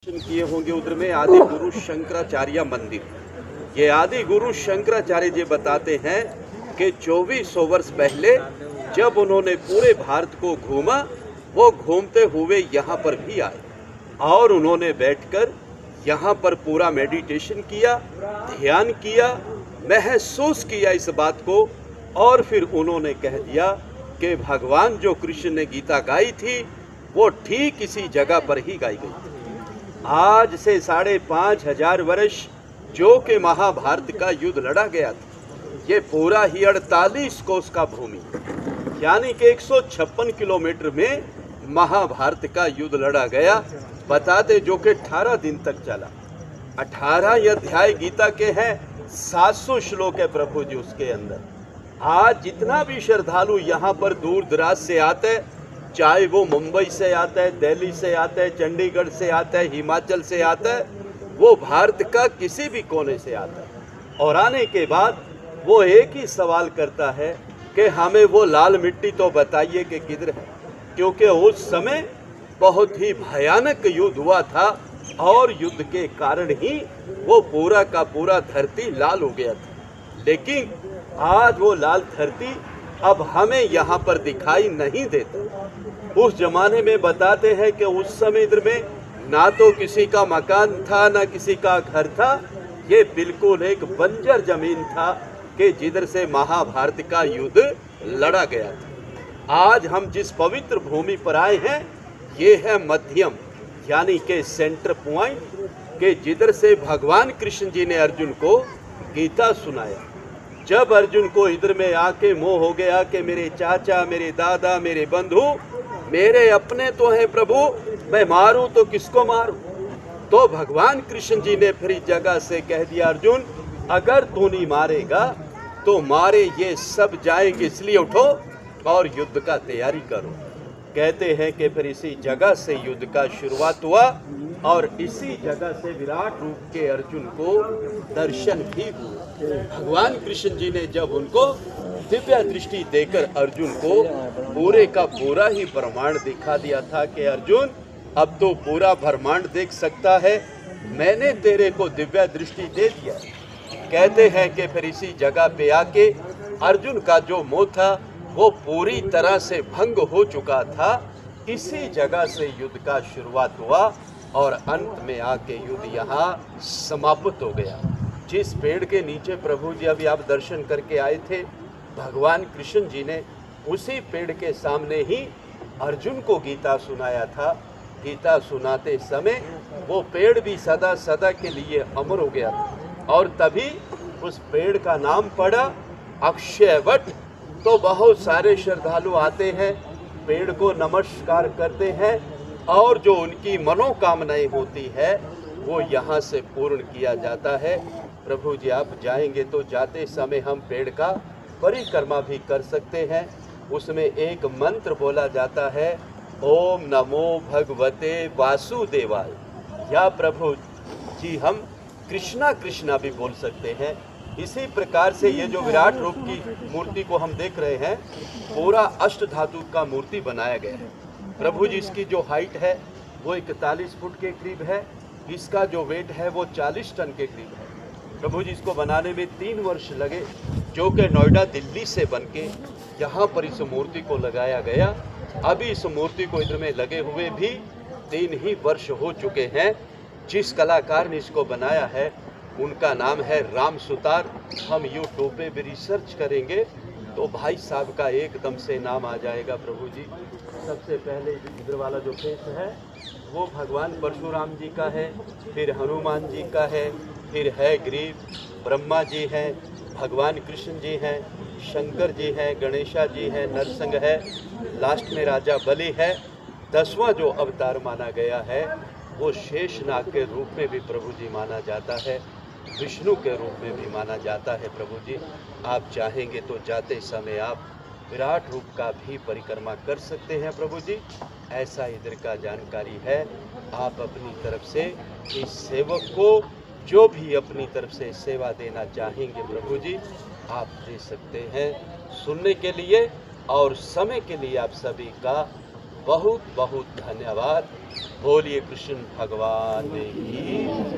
दर्शन किए होंगे उधर में आदि गुरु शंकराचार्य मंदिर। ये आदि गुरु शंकराचार्य जी बताते हैं कि 2400 वर्ष पहले जब उन्होंने पूरे भारत को घूमा, वो घूमते हुए यहाँ पर भी आए और उन्होंने बैठकर यहाँ पर पूरा मेडिटेशन किया, ध्यान किया, महसूस किया इस बात को, और फिर उन्होंने कह दिया कि भगवान जो कृष्ण ने गीता गाई थी वो ठीक इसी जगह पर ही गाई गई थी। आज से 5,500 वर्ष जो कि महाभारत का युद्ध लड़ा गया था, ये पूरा ही 48 कोस का भूमि यानी कि 156 किलोमीटर में महाभारत का युद्ध लड़ा गया। बताते जो कि 18 दिन तक चला। 18 अध्याय गीता के हैं, 700 श्लोक है प्रभु जी उसके अंदर। आज जितना भी श्रद्धालु यहाँ पर दूर दराज से आते हैं, चाहे वो मुंबई से आता है, दिल्ली से आता है, चंडीगढ़ से आता है, हिमाचल से आता है, वो भारत का किसी भी कोने से आता है, और आने के बाद वो एक ही सवाल करता है कि हमें वो लाल मिट्टी तो बताइए कि किधर है, क्योंकि उस समय बहुत ही भयानक युद्ध हुआ था और युद्ध के कारण ही वो पूरा का पूरा धरती लाल हो गया था। लेकिन आज वो लाल धरती अब हमें यहाँ पर दिखाई नहीं देता। उस जमाने में बताते हैं कि उस समय इधर में ना तो किसी का मकान था, ना किसी का घर था, ये बिल्कुल एक बंजर जमीन था कि जिधर से महाभारत का युद्ध लड़ा गया था। आज हम जिस पवित्र भूमि पर आए हैं, ये है मध्यम यानी कि सेंटर पॉइंट, के जिधर से भगवान कृष्ण जी ने अर्जुन को गीता सुनाया। जब अर्जुन को इधर में आके मोह हो गया कि मेरे चाचा, मेरे दादा, मेरे बंधु मेरे अपने तो हैं प्रभु, मैं मारूं तो किसको मारूं, तो भगवान कृष्ण जी ने फिर इस जगह से कह दिया, अर्जुन अगर तू नहीं मारेगा तो मारे ये सब जाएंगे, इसलिए उठो और युद्ध का तैयारी करो। कहते हैं कि फिर इसी जगह से युद्ध का शुरुआत हुआ और इसी जगह से विराट रूप के अर्जुन को दर्शन भी हुए। भगवान कृष्ण जी ने जब उनको दिव्य दृष्टि देकर अर्जुन को पूरे का पूरा ही ब्रह्मांड दिखा दिया था कि अर्जुन अब तो पूरा ब्रह्मांड देख सकता है, मैंने तेरे को दिव्य दृष्टि दे दिया। कहते हैं कि फिर इसी जगह पे आके अर्जुन का जो मोह था वो पूरी तरह से भंग हो चुका था। इसी जगह से युद्ध का शुरुआत हुआ और अंत में आके युद्ध यहाँ समाप्त हो गया। जिस पेड़ के नीचे प्रभु जी अभी आप दर्शन करके आए थे, भगवान कृष्ण जी ने उसी पेड़ के सामने ही अर्जुन को गीता सुनाया था। गीता सुनाते समय वो पेड़ भी सदा सदा के लिए अमर हो गया था और तभी उस पेड़ का नाम पड़ा अक्षयवट। तो बहुत सारे श्रद्धालु आते हैं, पेड़ को नमस्कार करते हैं और जो उनकी मनोकामनाएं होती है वो यहाँ से पूर्ण किया जाता है। प्रभु जी आप जाएंगे तो जाते समय हम पेड़ का परिक्रमा भी कर सकते हैं। उसमें एक मंत्र बोला जाता है, ओम नमो भगवते वासुदेवाय, या प्रभु जी हम कृष्णा कृष्णा भी बोल सकते हैं। इसी प्रकार से ये जो विराट रूप की मूर्ति को हम देख रहे हैं, पूरा अष्ट धातु का मूर्ति बनाया गया है। प्रभु जी इसकी जो हाइट है वो 41 फुट के करीब है, इसका जो वेट है वो 40 टन के करीब है। प्रभु जी इसको बनाने में 3 वर्ष लगे, जो कि नोएडा दिल्ली से बन के यहाँ पर इस मूर्ति को लगाया गया। अभी इस मूर्ति को इधर में लगे हुए भी 3 ही वर्ष हो चुके हैं। जिस कलाकार ने इसको बनाया है उनका नाम है राम सुतार। हम यूट्यूब पे भी रिसर्च करेंगे तो भाई साहब का एकदम से नाम आ जाएगा। प्रभु जी सबसे पहले इधर वाला जो फेस है वो भगवान परशुराम जी का है, फिर हनुमान जी का है, फिर है ग्रीव, ब्रह्मा जी हैं, भगवान कृष्ण जी हैं, शंकर जी हैं, गणेशा जी हैं, नरसिंह है, लास्ट में राजा बलि है। 10वां जो अवतार माना गया है वो शेषनाग के रूप में भी प्रभु जी माना जाता है, विष्णु के रूप में भी माना जाता है। प्रभु जी आप चाहेंगे तो जाते समय आप विराट रूप का भी परिक्रमा कर सकते हैं। प्रभु जी ऐसा इधर का जानकारी है। आप अपनी तरफ से इस सेवक को जो भी अपनी तरफ से सेवा देना चाहेंगे प्रभु जी आप दे सकते हैं। सुनने के लिए और समय के लिए आप सभी का बहुत बहुत धन्यवाद। बोलिए कृष्ण भगवान की